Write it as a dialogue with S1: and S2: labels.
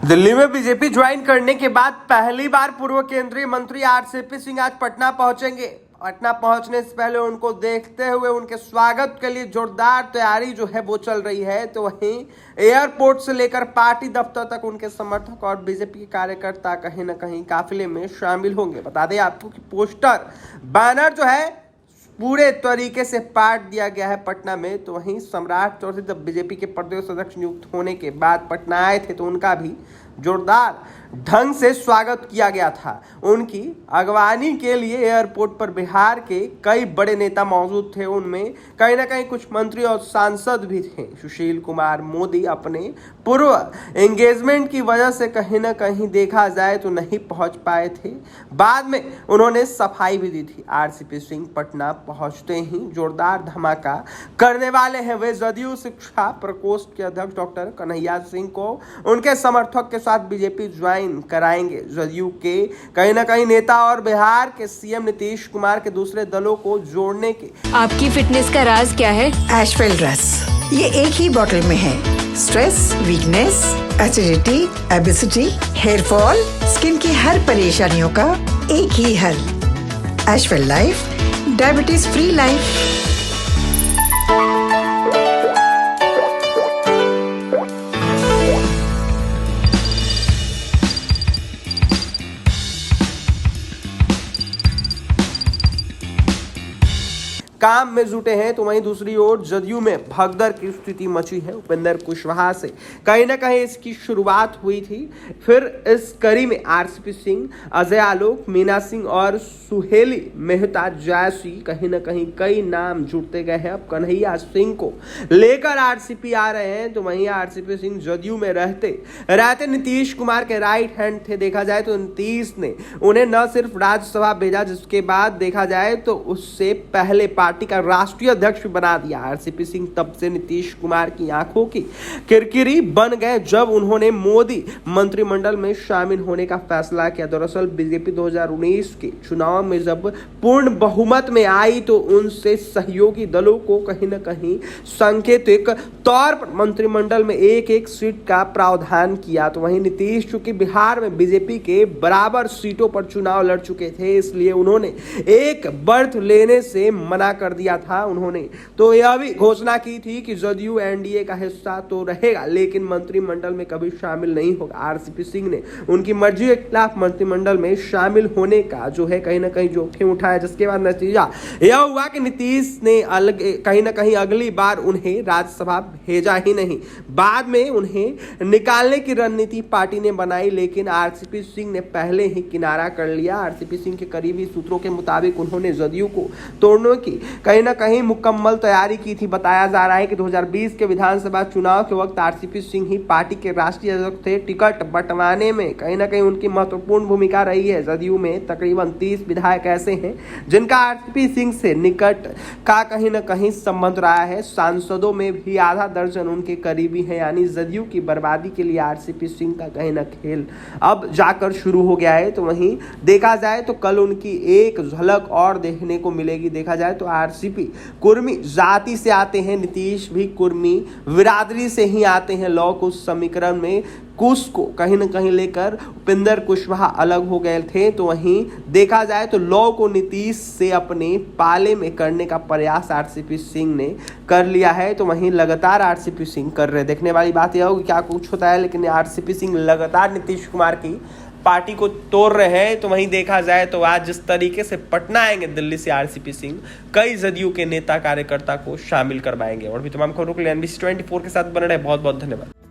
S1: दिल्ली में BJP join करने के बाद पहली बार पूर्व केंद्रीय मंत्री आरसीपी सिंह आज पटना पहुंचेंगे। पटना पहुंचने से पहले उनको देखते हुए उनके स्वागत के लिए जोरदार तैयारी जो है वो चल रही है। तो वहीं एयरपोर्ट से लेकर पार्टी दफ्तर तक उनके समर्थक और बीजेपी के कार्यकर्ता कहीं न कहीं काफिले में शामिल होंगे। बता दें आपको कि पोस्टर बैनर जो है पूरे तरीके से पाट दिया गया है पटना में। तो वहीं सम्राट चौधरी जब बीजेपी के प्रदेश अध्यक्ष नियुक्त होने के बाद पटना आए थे तो उनका भी जोरदार ढंग से स्वागत किया गया था। उनकी अगवानी के लिए एयरपोर्ट पर बिहार के कई बड़े नेता मौजूद थे। उनमें कहीं ना कहीं कुछ मंत्री और सांसद भी थे। सुशील कुमार मोदी अपने पूर्व एंगेजमेंट की वजह से कहीं ना कहीं देखा जाए तो नहीं पहुंच पाए थे। बाद में उन्होंने सफाई भी दी थी। आरसीपी सिंह पटना पहुंचते ही जोरदार धमाका करने वाले हैं। वे जदयू शिक्षा प्रकोष्ठ के अध्यक्ष डॉक्टर कन्हैया सिंह को उनके समर्थक के साथ बीजेपी ज्वाइन कराएंगे। जदयू के कहीं ना कहीं नेता और बिहार के सीएम नीतीश कुमार के दूसरे दलों को जोड़ने के।
S2: आपकी फिटनेस का राज क्या है?
S3: एशवेल रस, ये एक ही बोतल में है। Stress, weakness, acidity, obesity, hair fall, skin की हर परेशानियों का एक ही हल। एशवेल लाइफ, डायबिटीज फ्री लाइफ।
S1: काम में जुटे हैं तो वहीं दूसरी ओर जदयू में भगदड़ की स्थिति मची है। उपेंद्र कुशवाहा से कहीं ना कहीं इसकी शुरुआत हुई थी। फिर इस कड़ी में आरसीपी सिंह, अजय आलोक, मीना सिंह और सुहेली मेहता जैसी कहीं ना कहीं कई नाम जुड़ते गए हैं। अब कन्हैया सिंह को लेकर आरसीपी आ रहे हैं। तो वहीं आरसीपी सिंह जदयू में रहते नीतीश कुमार के राइट हैंड थे। देखा जाए तो नीतीश ने उन्हें न सिर्फ राज्यसभा भेजा, जिसके बाद देखा जाए तो उससे पहले पार्टी का राष्ट्रीय अध्यक्ष बना दिया। आरसीपी सिंह तब से नीतीश कुमार की आंखों की किरकिरी बन गए जब उन्होंने मोदी मंत्रिमंडल में शामिल होने का फैसला किया। दरअसल बीजेपी 2019 के चुनाव में जब पूर्ण बहुमत में आई तो उनसे सहयोगी दलों को कहीं न कहीं सांकेतिक तौर पर मंत्रिमंडल में एक सीट का प्रावधान किया। तो वहीं नीतीश चूंकि बिहार में बीजेपी के बराबर सीटों पर चुनाव लड़ चुके थे, इसलिए उन्होंने एक बर्थ लेने से मना कर दिया था। उन्होंने तो यह भी घोषणा की थी कि जदयू एनडीए का हिस्सा तो रहेगा लेकिन मंत्रिमंडल में कभी शामिल नहीं होगा। आरसीपी सिंह ने उनकी मर्जी के खिलाफ मंत्रिमंडल में शामिल होने का जो है कहीं ना कहीं जोखिम उठाया, जिसके बाद नतीजा यह हुआ कि नीतीश ने कहीं ना कहीं अगली बार उन्हें राज्यसभा भेजा ही नहीं। बाद में उन्हें निकालने की रणनीति पार्टी ने बनाई, लेकिन आरसीपी सिंह ने पहले ही किनारा कर लिया। आरसीपी सिंह के करीबी सूत्रों के मुताबिक उन्होंने जदयू को तोड़ने की कहीं ना कहीं मुकम्मल तैयारी की थी। बताया जा रहा है कि 2020 के विधानसभा चुनाव के वक्त आरसीपी सिंह ही पार्टी के राष्ट्रीय अध्यक्ष थे। टिकट बंटवाने में कहीं ना कहीं उनकी महत्वपूर्ण भूमिका रही है। जदयू में तकरीबन 30 विधायक ऐसे हैं जिनका आरसीपी सिंह से निकट का कहीं ना कहीं संबंध रहा है। सांसदों में भी आधा दर्जन उनके करीबी हैं। यानी जदयू की बर्बादी के लिए आरसीपी सिंह का कहीं ना खेल अब जाकर शुरू हो गया है। तो वहीं देखा जाए तो कल उनकी एक झलक और देखने को मिलेगी। देखा जाए तो आरसीपी कुर्मी जाति से आते हैं, नीतीश भी कुर्मी बिरादरी से ही आते हैं। लौ कुश समीकरण में कुश को कहीं न कहीं लेकर उपेंद्र कुशवाहा अलग हो गए थे। तो वहीं देखा जाए तो लौ को नीतीश से अपने पाले में करने का प्रयास आरसीपी सिंह ने कर लिया है। तो वहीं लगातार आरसीपी सिंह कर रहे। देखने वाली बात यह होगी क्या कुछ होता है, लेकिन आरसीपी सिंह लगातार नीतीश कुमार की पार्टी को तोड़ रहे हैं। तो वहीं देखा जाए तो आज जिस तरीके से पटना आएंगे दिल्ली से आरसीपी सिंह, कई जदयू के नेता कार्यकर्ता को शामिल करवाएंगे। और भी तमाम खबरों के लिए NBC 24 के साथ बने रहे। बहुत बहुत धन्यवाद।